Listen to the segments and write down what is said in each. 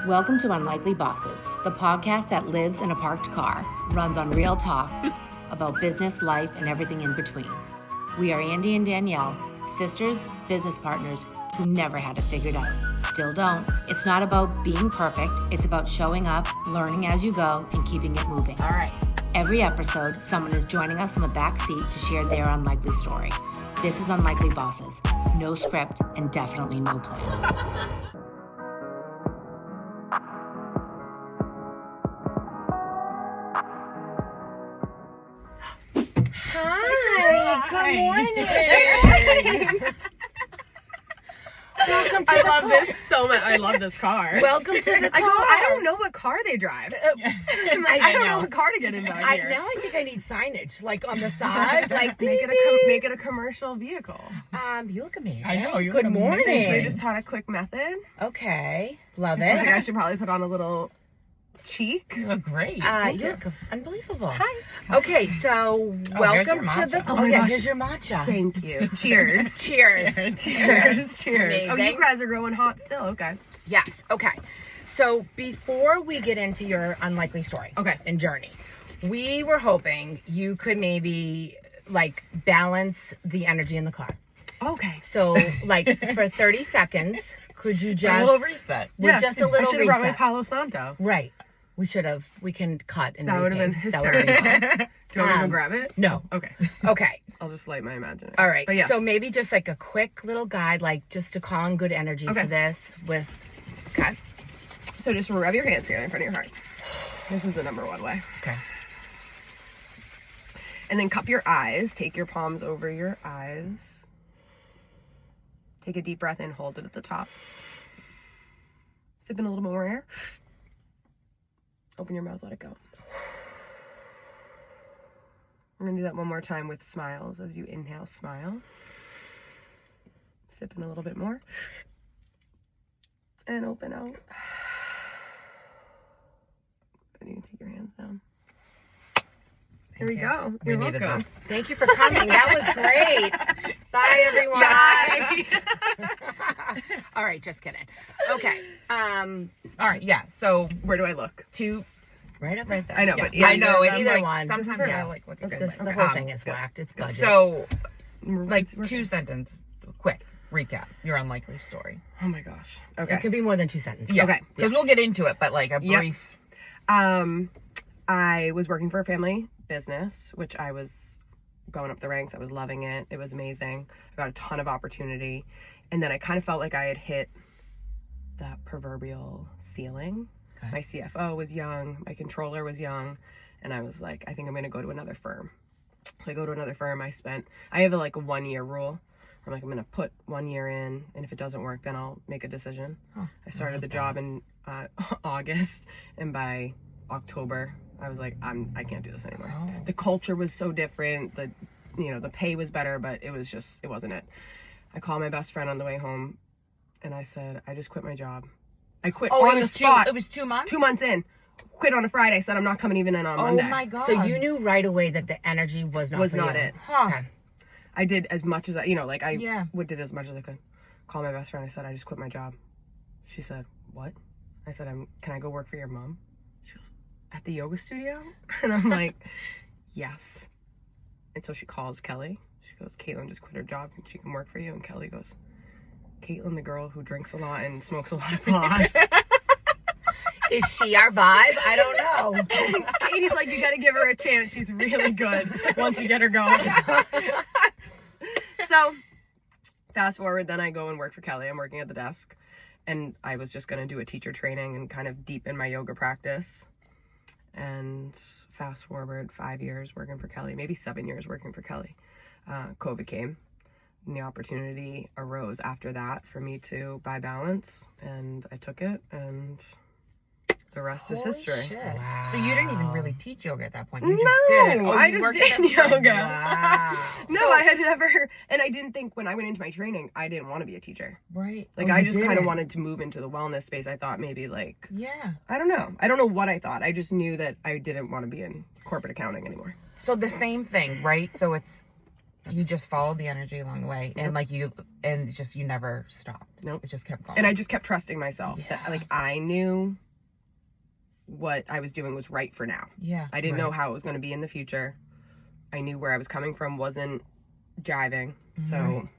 Welcome to Unlikely Bosses, the podcast that lives in a parked car, runs on real talk about business, life, and everything in between. We are Andi and Danielle, sisters, business partners who never had it figured out. Still don't. It's not about being perfect. It's about showing up, learning as you go, and keeping it moving. All right. Every episode, someone is joining us in the back seat to share their unlikely story. This is Unlikely Bosses. No script and definitely no plan. Hi, good morning. Welcome to I love this so much. I love this car. Welcome to the car. I don't know what car they drive. I don't know what car to get in down here. Now I think I need signage, like on the side, like make it a commercial vehicle. You look amazing. I know. Good morning. They just taught a quick method. Okay, love I think it. I should probably put on a little cheek. You look great. You look unbelievable. Hi. Okay, so welcome here's to your the. matcha. Oh my gosh. gosh, here's your matcha. Thank you. Cheers. Cheers. Cheers. Amazing. Oh, you guys are growing hot still. Okay. Yes. Okay. So before we get into your unlikely story, Okay. and journey, we were hoping you could maybe like balance the energy in the car. Okay. So like for 30 seconds, could you A just little reset. with just a little I should have brought my reset? Palo Santo. Right. We should have. We can cut and That would have been repaste. That would've been hysterical. fun. Do you want me to go grab it? No. Okay. Okay. I'll just light my imagination. All right. But yes. So maybe just like a quick little guide, like just to call in good energy Okay. for this with. Okay. So just rub your hands together in front of your heart. This is the number one way. Okay. And then cup your eyes. Take your palms over your eyes. Take a deep breath in. Hold it at the top. Sip in a little more air. Open your mouth. Let it go. We're going to do that one more time with smiles. As you inhale, smile. Sip in a little bit more. And open out. And you can take your hands down. Here we go. We You're needed welcome. Thank you for coming. That was great. Bye, everyone. Bye. All right, just kidding. Okay. All right, yeah. So Where do I look? Right up, right there. I know, yeah, but I know either it's like one. sometimes Yeah. I like looking Okay. good. This, Like, the whole okay. thing is whacked. It's budget. So, like We're- 2-sentence, quick recap. Your unlikely story. Oh my gosh. It Okay. could be more than 2 sentences. Yeah. Okay. Because we'll get into it, but like a Yep. brief. I was working for a family business, which I was going up the ranks. I was loving it. It was amazing. I got a ton of opportunity. And then I kind of felt like I had hit that proverbial ceiling. Okay. My CFO was young. My controller was young. And I was like, I think I'm going to go to another firm. So I go to another firm. I have a 1-year rule. I'm like, I'm going to put 1 year in. And if it doesn't work, then I'll make a decision. Oh, I started the job in August. And by October, I was like, I can't do this anymore. Oh. The culture was so different. The pay was better, but it wasn't it. I called my best friend on the way home and I said, I just quit my job. I quit on the spot. It was 2 months? 2 months in. Quit on a Friday. I said, I'm not coming even in on Monday. Oh my God. So you knew right away that the energy was not for you. it. Huh. Okay. I did as much as I Yeah. did as much as I could. Call my best friend. I said, I just quit my job. She said, what? I said, can I go work for your mom? She goes, at the yoga studio? And I'm like, yes. And so she calls Kelly. She goes, Katelyn just quit her job and she can work for you. And Kelly goes, Katelyn, the girl who drinks a lot and smokes a lot of pot. Is she our vibe? I don't know. Katie's like, you gotta give her a chance. She's really good once you get her going. So, fast forward, then I go and work for Kelly. I'm working at the desk. And I was just gonna do a teacher training and kind of deepen my yoga practice. And fast forward 5 years working for Kelly, maybe 7 years working for Kelly. COVID came. And the opportunity arose after that for me to buy balance. And I took it and the rest is history. Shit. Wow. So you didn't even really teach yoga at that point. You No, just did it. Oh, I you just worked did at the firm. yoga. Wow. No, I had never, and I didn't think when I went into my training, I didn't want to be a teacher. Right. Like, I just kind of wanted to move into the wellness space. I thought maybe Yeah. I don't know. I don't know what I thought. I just knew that I didn't want to be in corporate accounting anymore. So the same thing, right? So it's You just followed the energy along the way, and you never stopped. Nope. It just kept going. And I just kept trusting myself that I knew what I was doing was right for now. Yeah. I didn't know how it was going to be in the future. I knew where I was coming from wasn't jiving. So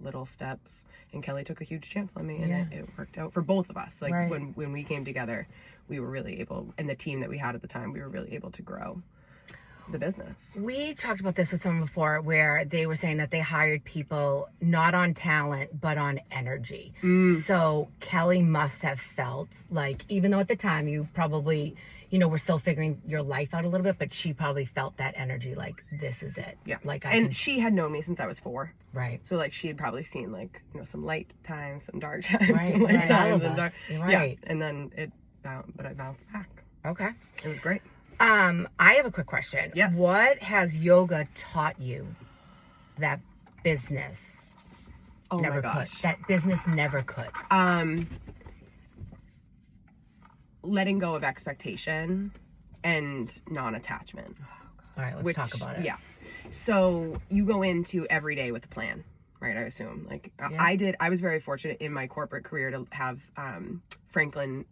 little steps. And Kelly took a huge chance on me, and it worked out for both of us. When we came together, we were really able, and the team that we had at the time, we were really able to grow the business. We talked about this with someone before where they were saying that they hired people not on talent but on energy. So Kelly must have felt like, even though at the time you probably, were still figuring your life out a little bit, but she probably felt that energy, like, this is it. Yeah. Like, she had known me since I was 4. Right. So she had probably seen some light times, some dark times, Right, some light right. times, All of and us. dark. Right. Yeah. And then but I bounced back. Okay. It was great. I have a quick question. Yes. What has yoga taught you that business never could? That business never could. Letting go of expectation and non-attachment. All right, let's talk about it. Yeah. So you go into every day with a plan, right? I assume. I was very fortunate in my corporate career to have Franklin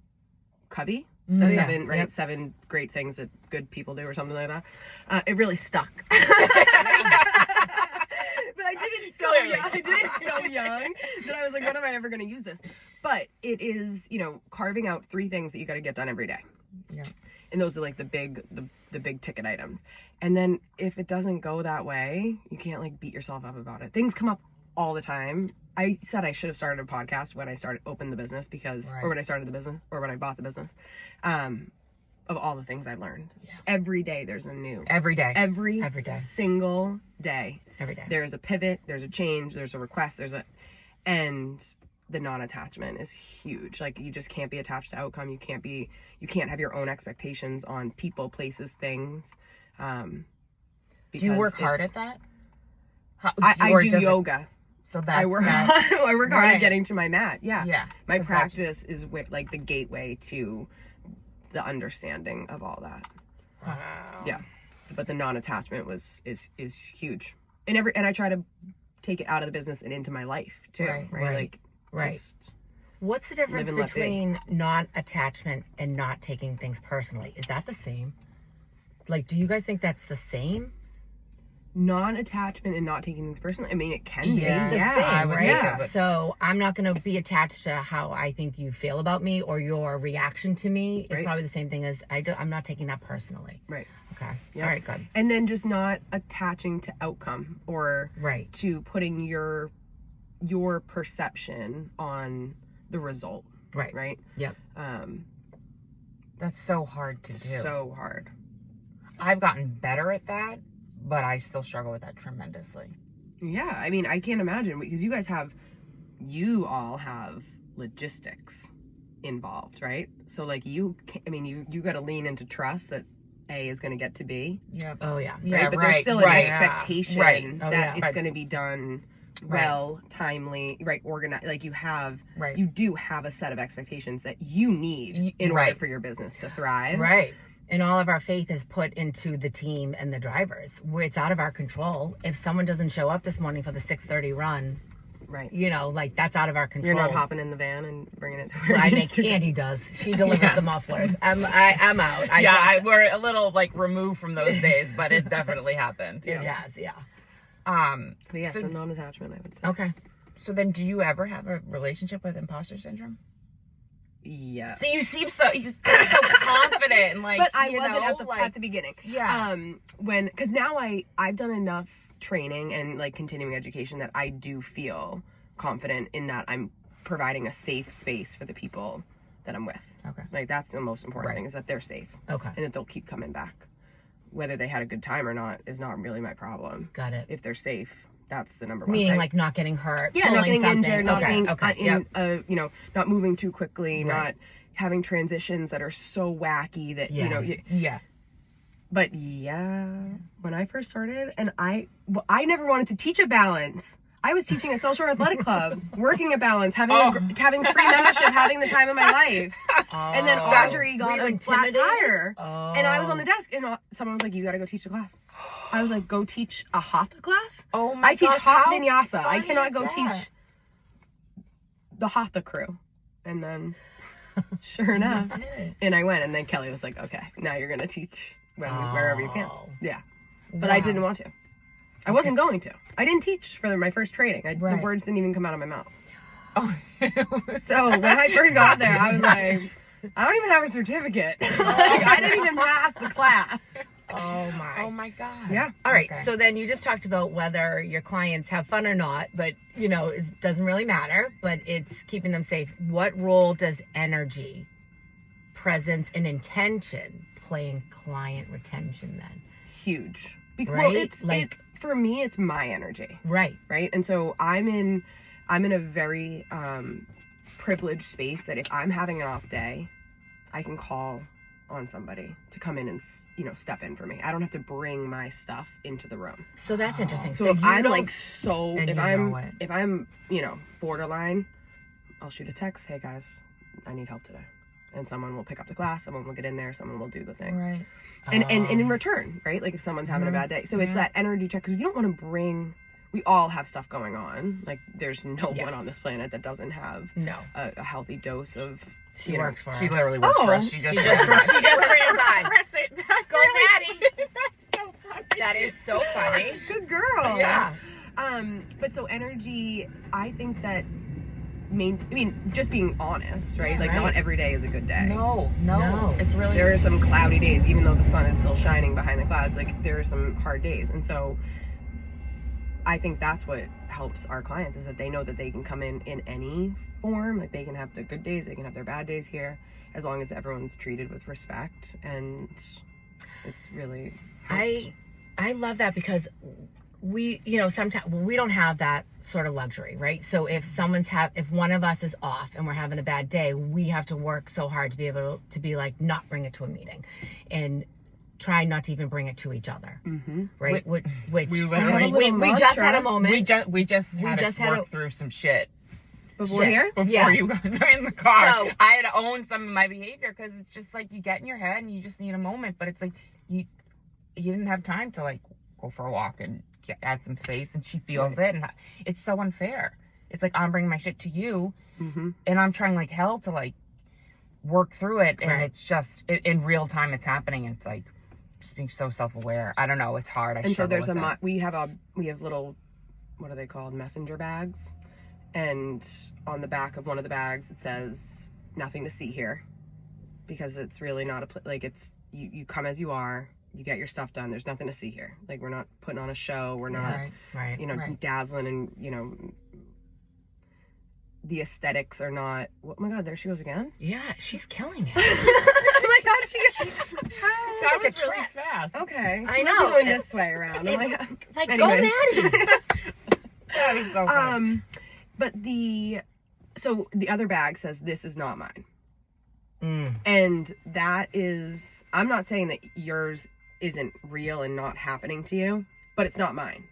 Covey. The 7, right? 7 great things that good people do, or something like that. It really stuck. But I did it so young that I was like, when am I ever going to use this? But it is, carving out 3 things that you got to get done every day. Yeah. And those are the big ticket items. And then if it doesn't go that way, you can't beat yourself up about it. Things come up all the time. I said I should have started a podcast when I opened the business or when I started the business, or when I bought the business, of all the things I learned. Yeah. Every day there's a new. Every day. Every day. Single day. Every day. There's a pivot, there's a change, there's a request, and the non-attachment is huge. You just can't be attached to outcome. You can't have your own expectations on people, places, things. Do you work hard at that? I do yoga. So I work hard at getting to my mat. Yeah. Yeah. My practice is the gateway to the understanding of all that. Wow. Yeah. But the non-attachment is huge. And I try to take it out of the business and into my life too. Right. What's the difference between non-attachment and not taking things personally? Is that the same? Do you guys think that's the same? Non-attachment and not taking things personally. I mean, it can be. It's the same, I would right? think So I'm not going to be attached to how I think you feel about me, or your reaction to me is probably the same thing as I'm not taking that personally. Right. Okay. Yep. All right, good. And then just not attaching to outcome or to putting your perception on the result. Right. Right. Yep. That's so hard to do. So hard. I've gotten better at that, but I still struggle with that tremendously. Yeah, I mean, I can't imagine, because you all have logistics involved, right? So you got to lean into trust that A is going to get to B. Yeah. Oh yeah. Right? Yeah, But there's still an expectation that it's going to be done well, timely, organized. You do have a set of expectations that you need in order for your business to thrive. Right. And all of our faith is put into the team and the drivers. It's out of our control. If someone doesn't show up this morning for the 6:30 run, right? That's out of our control. You're not hopping in the van and bringing it to where Andy does. She delivers the mufflers. I'm out. We're a little removed from those days, but it definitely happened. It has, yeah. So non-attachment, I would say. Okay. So then, do you ever have a relationship with imposter syndrome? Yes. So you seem so confident and but I wasn't at the beginning. Yeah. Because now I've done enough training and continuing education that I do feel confident in that I'm providing a safe space for the people that I'm with. Okay. That's the most important thing, is that they're safe. Okay. And that they'll keep coming back. Whether they had a good time or not is not really my problem. Got it. If they're safe, that's the number one Meaning thing. not getting hurt. Yeah, not getting something. injured, not being not moving too quickly, not having transitions that are so wacky that But when I first started, and I never wanted to teach a balance. I was teaching a social athletic club, working at Balance, having having free membership, having the time of my life. And then Audrey got a flat tire. And I was on the desk, and someone was like, you got to go teach the class. I was like, go teach a hatha class? Oh my I teach gosh, hot how vinyasa. I fun cannot is go that? teach the hatha crew. And then, sure enough, and I went, and then Kelly was like, okay, now you're going to teach wherever you can. Yeah. But I didn't want to. I wasn't going to. I didn't teach for my first training. The words didn't even come out of my mouth. Oh. So when I first got there, I was like, I don't even have a certificate. Like, I didn't even pass the class. Oh my God. Yeah. All right. So then you just talked about whether your clients have fun or not, but it doesn't really matter, but it's keeping them safe. What role does energy, presence, and intention play in client retention then? Huge. Right? Well, for me, it's my energy. Right. Right. And so I'm in a very privileged space that if I'm having an off day, I can call on somebody to come in and step in for me. I don't have to bring my stuff into the room. So that's interesting. So if I'm borderline, I'll shoot a text, hey guys, I need help today. And someone will pick up the class, someone will get in there, someone will do the thing. Right. And in return, right? Like if someone's having a bad day. So it's that energy check, because you don't want to bring, we all have stuff going on. Like there's no one on this planet that doesn't have a healthy dose of, she works for us. She literally works for us. She just ran by. Go Maddie. That's so funny. That is so funny. Good girl. Yeah. But so energy, I think that just being honest, right? Not every day is a good day. No. It's really, there are some cloudy days, even though the sun is still shining behind the clouds. Like there are some hard days, and so I think that's what helps our clients, is that they know that they can come in any form. Like they can have the good days, they can have their bad days here, as long as everyone's treated with respect. And it's really helped. I love that, because we, sometimes we don't have that sort of luxury, right? So if one of us is off and we're having a bad day, we have to work so hard to be able to be like, not bring it to a meeting, and try not to even bring it to each other, right? Which we just had a moment. We just had to work through some shit. Before you got in the car. So, I had to own some of my behavior, because it's just like you get in your head and you just need a moment, but it's like you didn't have time to like go for a walk and add some space, and she feels it, and it's so unfair. It's like I'm bringing my shit to you, and I'm trying like hell to like work through it, and it's just in real time it's happening. It's like just being so self-aware. I don't know, it's hard. And so there's we have little, what are they called, messenger bags, and on the back of one of the bags it says nothing to see here, because it's really not it's you come as you are. You get your stuff done. There's nothing to see here. Like, we're not putting on a show. We're not, dazzling, and, the aesthetics are not, oh my God, there she goes again. Yeah, she's killing it. Oh my God, that was really fast. Okay. I know. Going this way around. I'm like, anyways. go Maddie. That was so funny. But the other bag says, this is not mine. And that is, I'm not saying that yours isn't real and not happening to you, but it's not mine.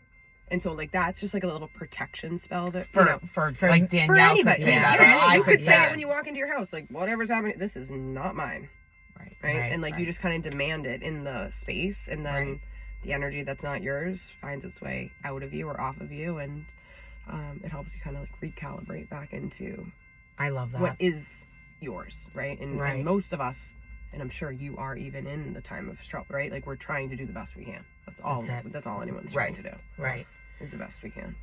And so like that's just like a little protection spell that for like Danielle, for anybody. Could say that, you could say it when you walk into your house, like whatever's happening, this is not mine. Right. And like you just kind of demand it in the space, and then the energy that's not yours finds its way out of you or off of you, and it helps you kind of like recalibrate back into I love that. What is yours, right? And most of us, and I'm sure you are, even in the time of struggle, right? Like we're trying to do the best we can. That's all anyone's trying to do. Right. Is the best we can.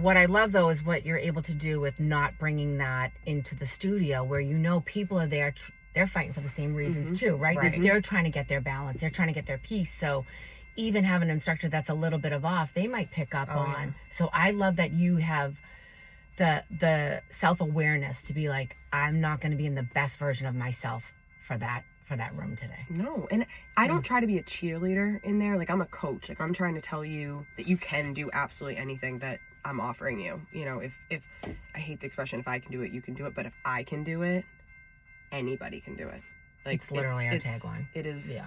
What I love though is what you're able to do with not bringing that into the studio, where people are there, they're fighting for the same reasons too, right? They're trying to get their balance, they're trying to get their peace. So even have an instructor that's a little bit off, they might pick up on. Yeah. So I love that you have the self-awareness to be like, I'm not going to be in the best version of myself for that room today. No, and I don't try to be a cheerleader in there. Like I'm a coach. Like I'm trying to tell you that you can do absolutely anything that I'm offering you. If I hate the expression, if I can do it, you can do it. But if I can do it, anybody can do it. Like it's literally our tagline. It is. Yeah.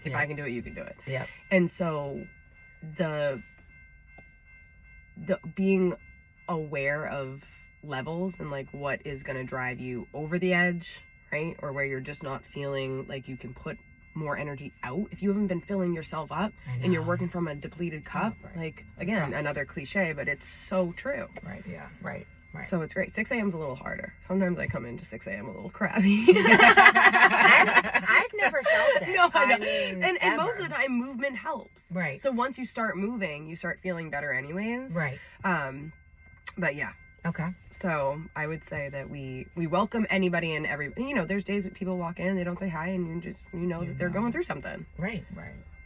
If I can do it, you can do it. Yeah. And so being aware of levels and like what is going to drive you over the edge, right? Or where you're just not feeling like you can put more energy out. If you haven't been filling yourself up and you're working from a depleted cup, like, again, another cliche, but it's so true. Right. Yeah. Right. So it's great. 6 a.m. is a little harder. Sometimes I come into 6 a.m. a little crabby. I've never felt it. No, I know. mean, and most of the time, movement helps. Right. So once you start moving, you start feeling better anyways. Right. But yeah. Okay. So I would say that we welcome anybody and everybody. You know, there's days that people walk in, they don't say hi, and you know that they're going through something. Right.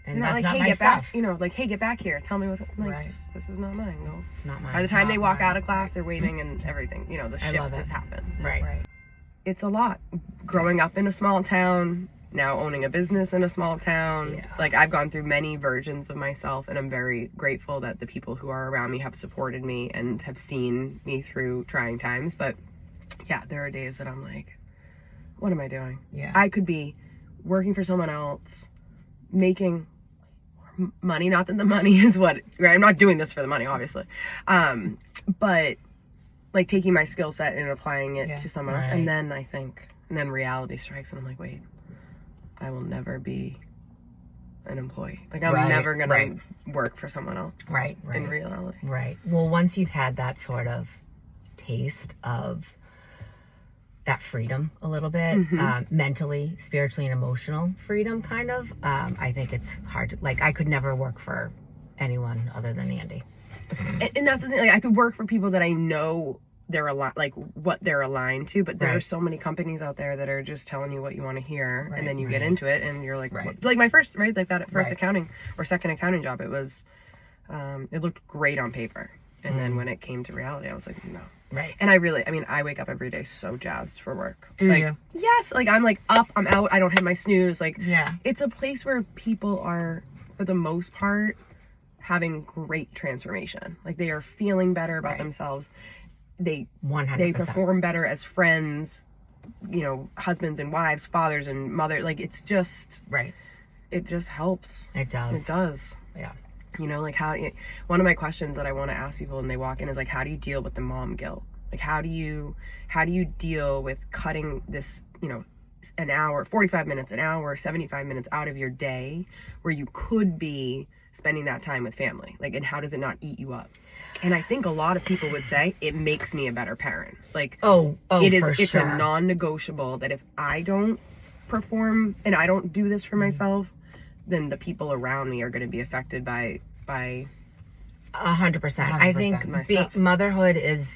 And not that's like, not hey, my get stuff. back. You know, like, hey, get back here. Tell me what's like. Right. Just, this is not mine. No, It's not mine. by the time they walk mine. out of class, they're waving and everything. You know, the I love shift it. has happened. Right. It's a lot. Growing up in a small town, now owning a business in a small town. Yeah. Like, I've gone through many versions of myself, and I'm very grateful that the people who are around me have supported me and have seen me through trying times. But yeah, there are days that I'm like, what am I doing? Yeah. I could be working for someone else, making money. Not that the money is what, right? I'm not doing this for the money, obviously. But like taking my skill set and applying it to someone else. And then and then reality strikes and I'm like, wait, I will never be an employee. Like, I'm never going to work for someone else. Right. In reality. Right. Well, once you've had that sort of taste of that freedom a little bit, mentally, spiritually, and emotional freedom, kind of, I think it's hard to, like, I could never work for anyone other than Andi. And that's the thing, like, I could work for people that I know they're like what they're aligned to, but there are so many companies out there that are just telling you what you want to hear, and then you get into it and you're like, like my first, like that first accounting or second accounting job, it was, it looked great on paper. And then when it came to reality, I was like, no. Right. And I wake up every day so jazzed for work. Do like, you? Yes. Like, I'm like up, I'm out, I don't hit my snooze. Like, Yeah. it's a place where people are, for the most part, having great transformation. Like, they are feeling better about themselves. They 100%. They perform better as friends, you know, husbands and wives, fathers and mother. Like, it's just, it just helps. It does. It does. Yeah. You know, like, one of my questions that I want to ask people when they walk in is like, how do you deal with the mom guilt? Like, how do you deal with cutting this, you know, an hour, 45 minutes, an hour, 75 minutes out of your day where you could be spending that time with family? Like, and how does it not eat you up? And I think a lot of people would say it makes me a better parent. Like, it's a non-negotiable that if I don't perform and I don't do this for myself, then the people around me are going to be affected by 100%. I think motherhood is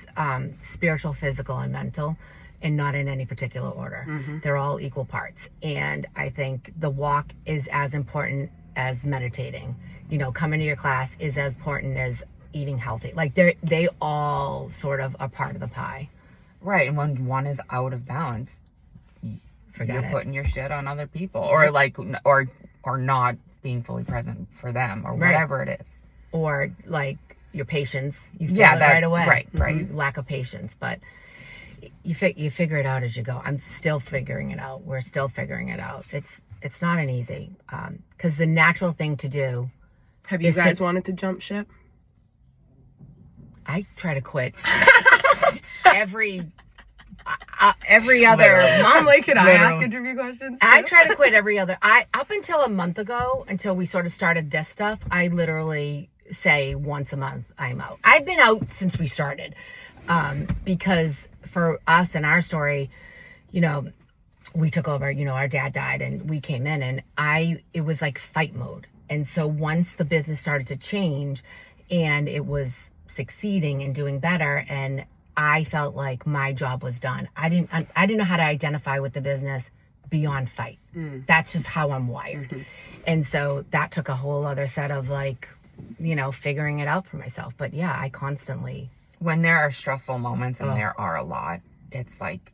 spiritual, physical, and mental, and not in any particular order. They're all equal parts. And I think the walk is as important as meditating. You know, coming to your class is as important as eating healthy. Like, they all sort of are part of the pie. Right. And when one is out of balance, you're putting your shit on other people, or like, or not being fully present for them, or whatever it is. Or like your patience, you feel it right away. Right. Lack of patience, but you figure it out as you go. I'm still figuring it out. We're still figuring it out. It's not an easy, because the natural thing to do. Have you guys wanted to jump ship? I try to quit every other month. Like, can I ask interview questions too? I try to quit every other. Up until a month ago, until we sort of started this stuff, I literally say once a month I'm out. I've been out since we started, because for us and our story, you know, we took over. You know, our dad died, and we came in, and it was like fight mode. And so once the business started to change, and it was succeeding and doing better, and I felt like my job was done. I didn't know how to identify with the business beyond fight. That's just how I'm wired. And so that took a whole other set of, like, you know, figuring it out for myself. But yeah, I constantly, when there are stressful moments, and there are a lot, it's like,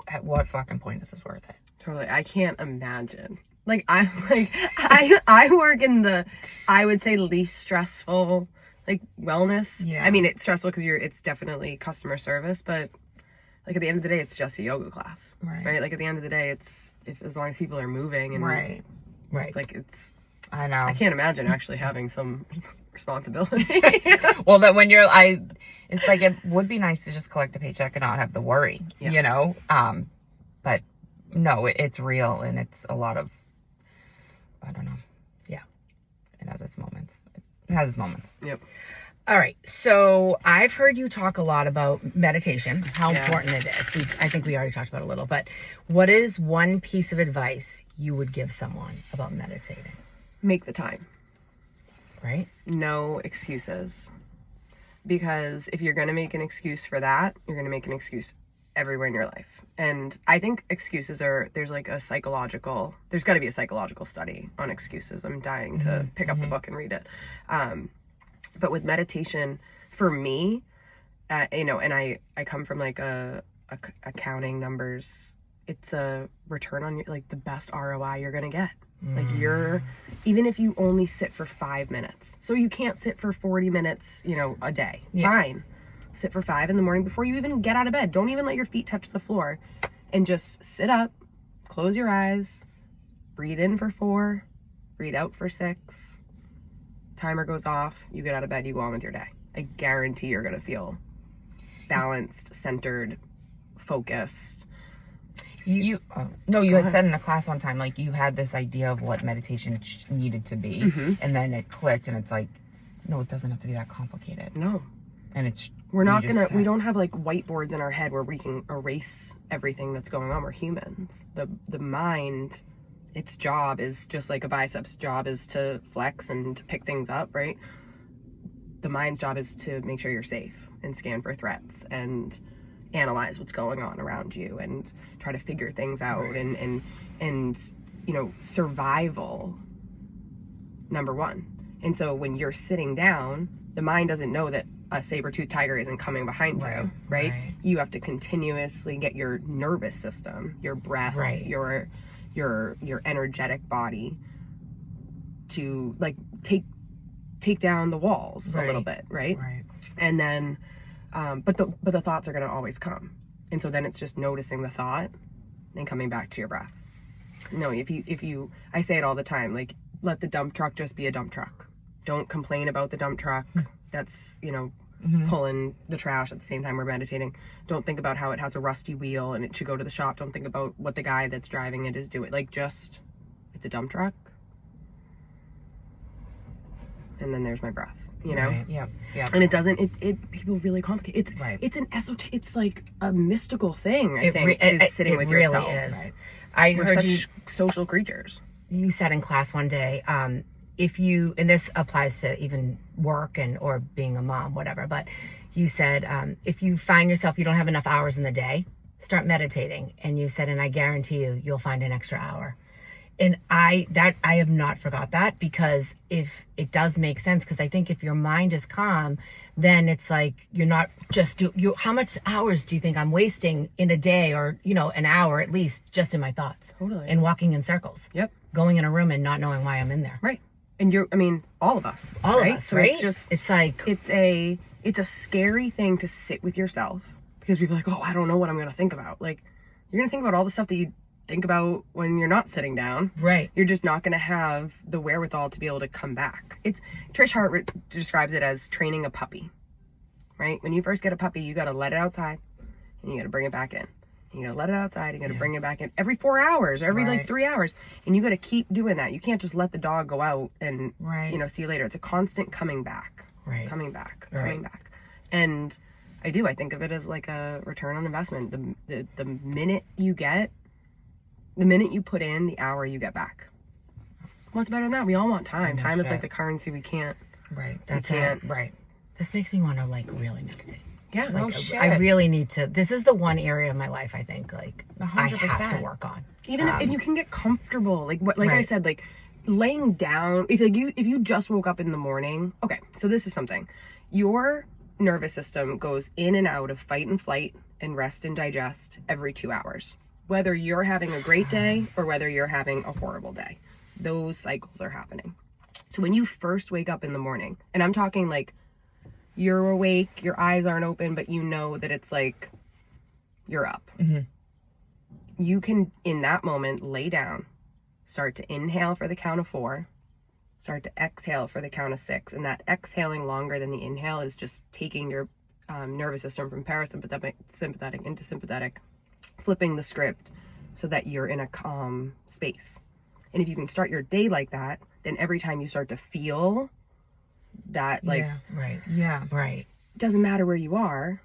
at what fucking point is this worth it? Totally. I can't imagine. Like, I work in the, I would say, least stressful, like, wellness. Yeah. I mean, it's stressful because it's definitely customer service, but like, at the end of the day, it's just a yoga class, right? Like, at the end of the day, it's, as long as people are moving and right. Like, it's, I know. I can't imagine actually having some responsibility. Well, that when it's like, it would be nice to just collect a paycheck and not have the worry, you know? But no, it's real, and it's a lot of, I don't know. Yeah. It has its moments. It has its moments. Yep. All right. So I've heard you talk a lot about meditation, how important it is. I think we already talked about it a little, but what is one piece of advice you would give someone about meditating? Make the time. Right? No excuses. Because if you're going to make an excuse for that, you're going to make an excuse everywhere in your life. And I think excuses there's like there's got to be a psychological study on excuses. I'm dying to pick up the book and read it. But with meditation, for me, you know, and I come from like accounting numbers, it's a return on like the best ROI you're going to get. Like even if you only sit for 5 minutes, so you can't sit for 40 minutes, you know, a day, fine. Sit for 5 in the morning before you even get out of bed. Don't even let your feet touch the floor, and just sit up, close your eyes, breathe in for 4, breathe out for 6. Timer goes off, you get out of bed, you go on with your day. I guarantee you're going to feel balanced, centered, focused. You had said in a class one time, like, you had this idea of what meditation needed to be, and then it clicked, and it's like, no, it doesn't have to be that complicated. No. And we don't have like whiteboards in our head where we can erase everything that's going on. We're humans. The mind, its job is just like a bicep's job is to flex and to pick things up, right? The mind's job is to make sure you're safe and scan for threats and analyze what's going on around you and try to figure things out, and you know, survival, number one. And so when you're sitting down, the mind doesn't know that a saber-toothed tiger isn't coming behind you, right? You have to continuously get your nervous system, your breath, your energetic body to like take down the walls a little bit, right? And then but the thoughts are going to always come, and so then it's just noticing the thought and coming back to your breath. No, if you I say it all the time, like, let the dump truck just be a dump truck. Don't complain about the dump truck that's, you know, pulling the trash at the same time we're meditating. Don't think about how it has a rusty wheel and it should go to the shop. Don't think about what the guy that's driving it is doing. Like, just, it's a dump truck, and then there's my breath, you know? Yeah. And it doesn't, people really complicate. It's like a mystical thing, I think, is sitting with really yourself. Is. We're such social creatures. You said in class one day, if you, and this applies to even work or being a mom, whatever, but you said, if you find yourself, you don't have enough hours in the day, start meditating. And you said, and I guarantee you'll find an extra hour. And I have not forgot that, because if it does make sense, because I think if your mind is calm, then it's like, you're not just how much hours do you think I'm wasting in a day, or, you know, an hour at least, just in my thoughts? Totally. And walking in circles. Yep. Going in a room and not knowing why I'm in there. Right. And all of us. All of us, so right? It's just, it's like, it's a scary thing to sit with yourself, because people are like, oh, I don't know what I'm going to think about. Like, you're going to think about all the stuff that you think about when you're not sitting down. Right. You're just not going to have the wherewithal to be able to come back. Trish Hart describes it as training a puppy, right? When you first get a puppy, you got to let it outside and you got to bring it back in. You gotta let it outside, you gotta bring it back in every 4 hours, or every like 3 hours. And you gotta keep doing that. You can't just let the dog go out and, you know, see you later. It's a constant coming back. Coming back. And I think of it as like a return on investment. The minute you put in, the hour you get back. What's better than that? We all want time. Time is like the currency we can't. That's it. This makes me want to like really meditate. Yeah. Like, I really need to. This is the one area of my life I think like 100%. I have to work on. Even and you can get comfortable. Like I said, like laying down. If you just woke up in the morning. Okay, so this is something. Your nervous system goes in and out of fight and flight and rest and digest every 2 hours. Whether you're having a great day or whether you're having a horrible day, those cycles are happening. So when you first wake up in the morning, and I'm talking like, you're awake, your eyes aren't open, but you know that it's like you're up. You can, in that moment, lay down, start to inhale for the count of 4, start to exhale for the count of 6. And that exhaling longer than the inhale is just taking your nervous system from parasympathetic, sympathetic into sympathetic, flipping the script so that you're in a calm space. And if you can start your day like that, then every time you start to feel that, like, right. doesn't matter where you are,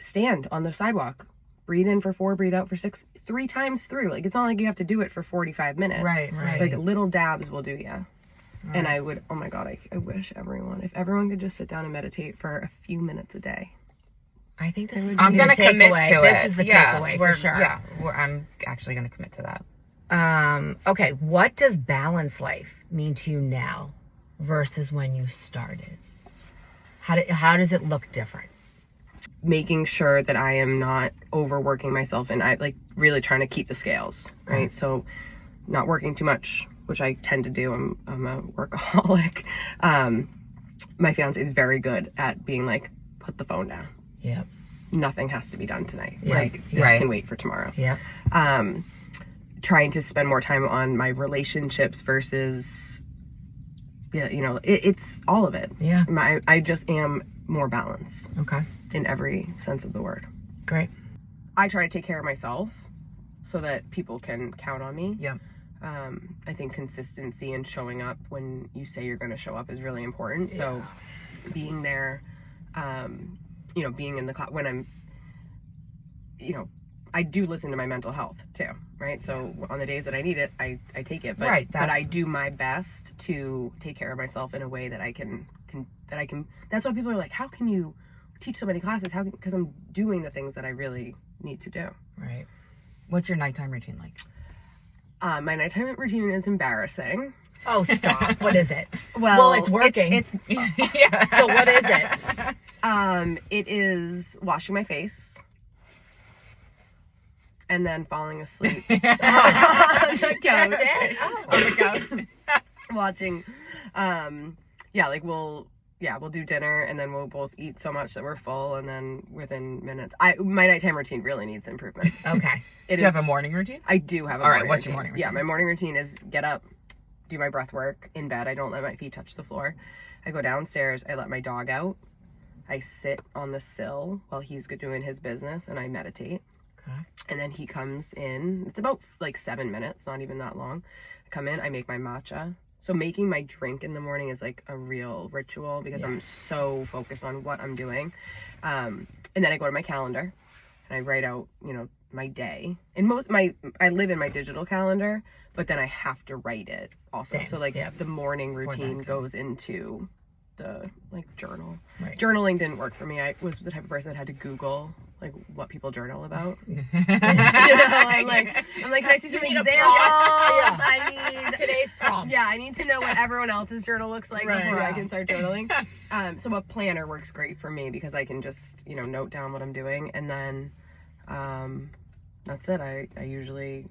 stand on the sidewalk, breathe in for 4, breathe out for 6, 3 times through. Like, it's not like you have to do it for 45 minutes. Right. Like, little dabs will do you. Right. And I would, oh my God, I wish if everyone could just sit down and meditate for a few minutes a day. I think this is I'm going to commit to it. This is the takeaway for sure. Yeah, I'm actually going to commit to that. Okay, what does balanced life mean to you now versus when you started? How does it look different? Making sure that I am not overworking myself, and I like really trying to keep the scales, right? So not working too much, which I tend to do. I'm a workaholic. My fiance is very good at being like, put the phone down. Yep. Nothing has to be done tonight. Yep. Like, this can wait for tomorrow. Yep. Trying to spend more time on my relationships versus, it's all of it. Yeah. I just am more balanced. Okay. In every sense of the word. Great. I try to take care of myself so that people can count on me. Yeah. I think consistency and showing up when you say you're going to show up is really important. Yeah. So being there, being in the class when I'm, I do listen to my mental health too, right? So on the days that I need it, I take it. But, but I do my best to take care of myself in a way that I can, that's why people are like, how can you teach so many classes? Because I'm doing the things that I really need to do. Right. What's your nighttime routine like? My nighttime routine is embarrassing. Oh, stop. What is it? Well, it's working. It's yeah. So what is it? It is washing my face and then falling asleep on the couch. That's it? Oh. On the couch. Watching. We'll do dinner and then we'll both eat so much that we're full, and then within minutes. My nighttime routine really needs improvement. Okay. Do you have a morning routine? I do have a morning routine. All right, what's your morning routine? Yeah, my morning routine is get up, do my breath work in bed. I don't let my feet touch the floor. I go downstairs, I let my dog out. I sit on the sill while he's doing his business and I meditate. Okay. And then he comes in. It's about like 7 minutes, not even that long. I come in, I make my matcha. So making my drink in the morning is like a real ritual because I'm so focused on what I'm doing. And then I go to my calendar and I write out, my day. And I live in my digital calendar, but then I have to write it also. Same. So the morning routine goes into the journal. Right. Journaling didn't work for me. I was the type of person that had to Google what people journal about. I'm like, can I see some examples? I need today's prompt. Yeah, I need to know what everyone else's journal looks like before I can start journaling. So a planner works great for me because I can just note down what I'm doing, and then that's it. I usually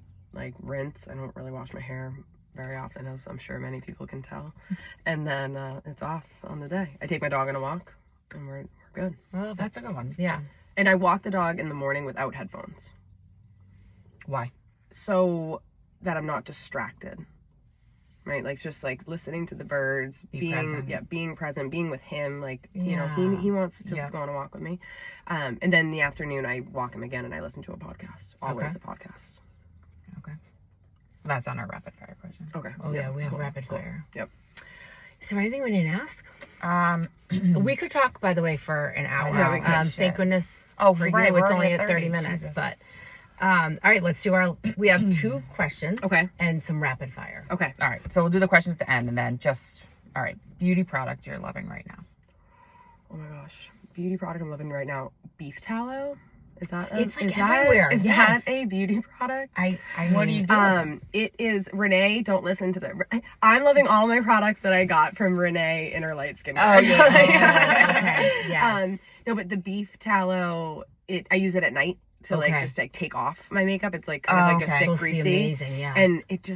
rinse. I don't really wash my hair very often, as I'm sure many people can tell, and then it's off on the day. I take my dog on a walk and we're good. Well, that's a good one. Yeah. And I walk the dog in the morning without headphones. Why? So that I'm not distracted. Right? Just listening to the birds, being present, being with him. He wants to go on a walk with me. And then in the afternoon I walk him again and I listen to a podcast. Always a podcast. Okay. That's on our rapid fire question. Okay. Oh yeah, we have rapid fire. Yep. Is there anything we didn't ask? We could talk, by the way, for an hour. Yeah, we could. Thank goodness. Oh, for right, you, it's we're only at at 30 minutes. Jesus. But all right, let's do we have 2 questions. Okay. And some rapid fire. Okay. All right. So we'll do the questions at the end, and then all right, beauty product you're loving right now. Oh my gosh, beauty product I'm loving right now. Beef tallow. Is that it's everywhere? Is that a beauty product? I what do you do? It is Renee. Don't listen to them. I'm loving all my products that I got from Renee Inner Light Skincare. Oh yeah. Okay. Yes. No, but the beef tallow. I use it at night to just take off my makeup. It's kind of a stick greasy. Amazing, yeah. And it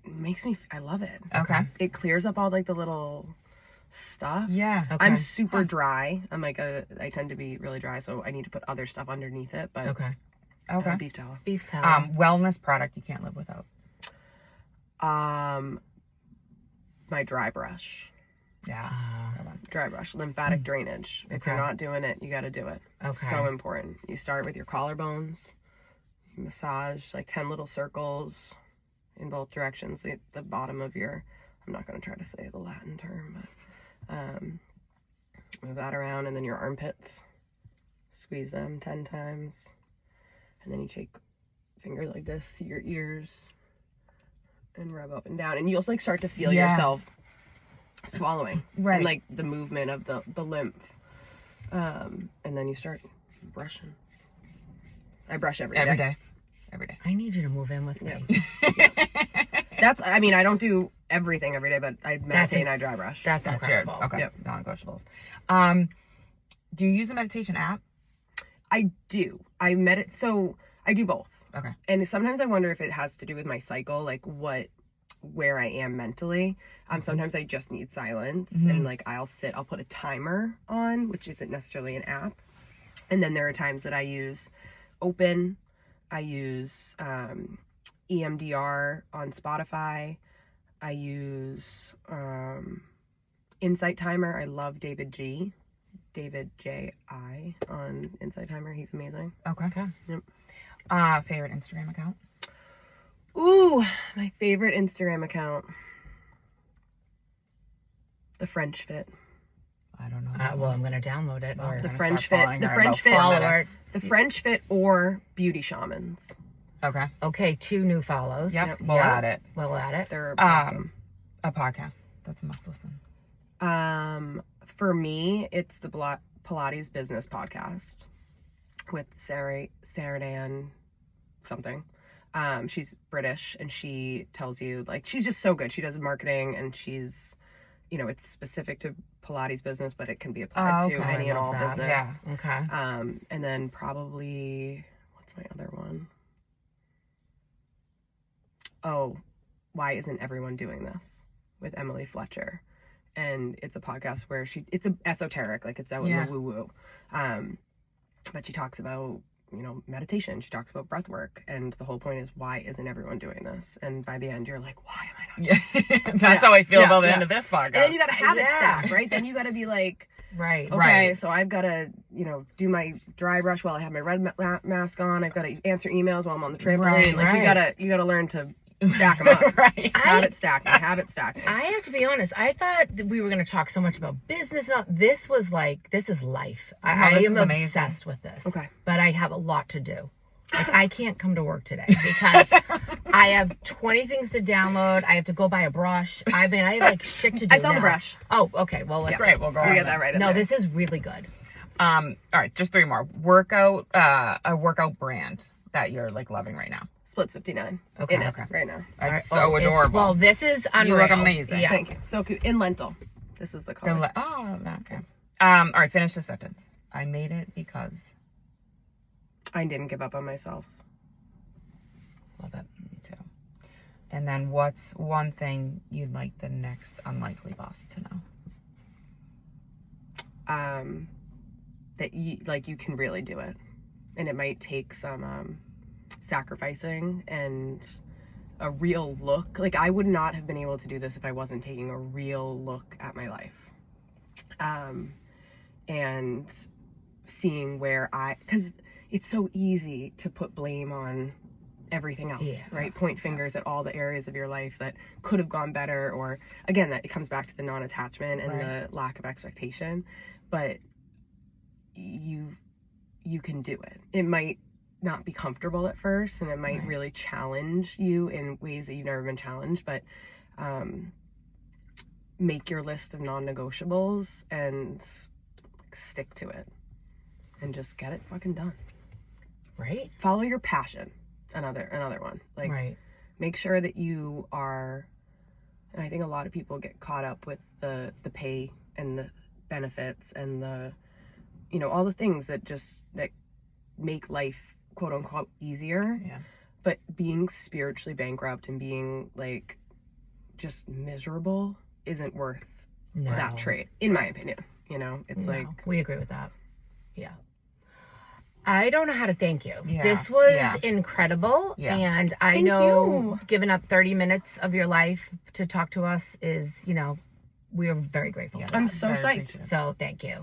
makes me. I love it. Okay. It clears up all the little stuff. Yeah. Okay. I'm super dry. I'm I tend to be really dry, so I need to put other stuff underneath it. But okay. Beef tallow. Beef tallow. Wellness product you can't live without. my dry brush. Yeah. Dry brush, lymphatic drainage. If you're not doing it, you got to do it. Okay. So important. You start with your collarbones. You massage like 10 little circles in both directions. The bottom of your, I'm not going to try to say the Latin term, but move that around, and then your armpits. Squeeze them 10 times. And then you take fingers like this to your ears and rub up and down. And you'll like start to feel yourself swallowing. Right. And like the movement of the lymph. And then you start brushing. I brush every day. Every day. I need you to move in with me. That's, I mean, I don't do everything every day, but I meditate and I dry brush. That's incredible. Okay. Yep. Non-negotiables. Do you use a meditation app? I do. So I do both. Okay. And sometimes I wonder if it has to do with my cycle, like where I am mentally. Sometimes I just need silence, and like I'll put a timer on, which isn't necessarily an app. And then there are times that I use Open. I use EMDR on Spotify. I use Insight Timer. I love David J.I. on Insight Timer. He's amazing. Okay. Yep. Favorite Instagram account? Ooh, my favorite Instagram account. The French Fit. I don't know. Well, I'm going to download it. Or The French Fit. The French Fit. The French Fit or Beauty Shamans. Okay. Okay, 2 new follows. Yep. We'll add it. We'll add it. They're awesome. A podcast. That's a must listen. For me, it's the Pilates Business Podcast with Sarah Dan something. She's British, and she tells you, like, she's just so good. She does marketing, and she's, it's specific to Pilates business, but it can be applied to any and all business. Yeah. Okay. And then probably, what's my other one? Oh, Why Isn't Everyone Doing This? With Emily Fletcher. And it's a podcast where it's esoteric, like it's out in the woo-woo. But she talks about, meditation. She talks about breath work. And the whole point is, why isn't everyone doing this? And by the end, you're like, why am I not doing this? That's how I feel about the end of this podcast. And then you got to habit stack, right? Then you got to be like, right. Okay, so I've got to, do my dry brush while I have my red mask on. I've got to answer emails while I'm on the trampoline. You got to learn to stack them up. Right. Habit stacking. I have to be honest. I thought that we were going to talk so much about business. This is life. I am obsessed with this. Okay. But I have a lot to do. Like, I can't come to work today because I have 20 things to download. I have to go buy a brush. I have like shit to do. I saw the brush. Oh, okay. Well, let's great. We'll go on get that right. No, this is really good. All right, just 3 more. A workout brand that you're like loving right now. Splits 59. Okay. Right now. That's so adorable. Well, this is unreal. You look amazing. Yeah. Thank you. So cute. In lentil. This is the color. Okay. All right, finish the sentence. I made it because I didn't give up on myself. Love it. Me too. And then what's one thing you'd like the next unlikely boss to know? That you can really do it. And it might take some sacrificing and a real look. Like, I would not have been able to do this if I wasn't taking a real look at my life. And seeing because it's so easy to put blame on everything else, right? Point fingers at all the areas of your life that could have gone better, or again, that it comes back to the non-attachment and the lack of expectation. But you can do it. It might not be comfortable at first, and it might really challenge you in ways that you've never been challenged, but make your list of non-negotiables and stick to it and just get it fucking done. Right. Follow your passion. Another one. Like, make sure that you are, and I think a lot of people get caught up with the pay and the benefits and the, all the things that make life, quote unquote, easier. Yeah. But being spiritually bankrupt and being like just miserable isn't worth that trade, in my opinion. It's like, we agree with that. Yeah. I don't know how to thank you. Yeah. This was incredible. Yeah. And I know giving up 30 minutes of your life to talk to us is, you know, we are very grateful. I'm so psyched. So thank you.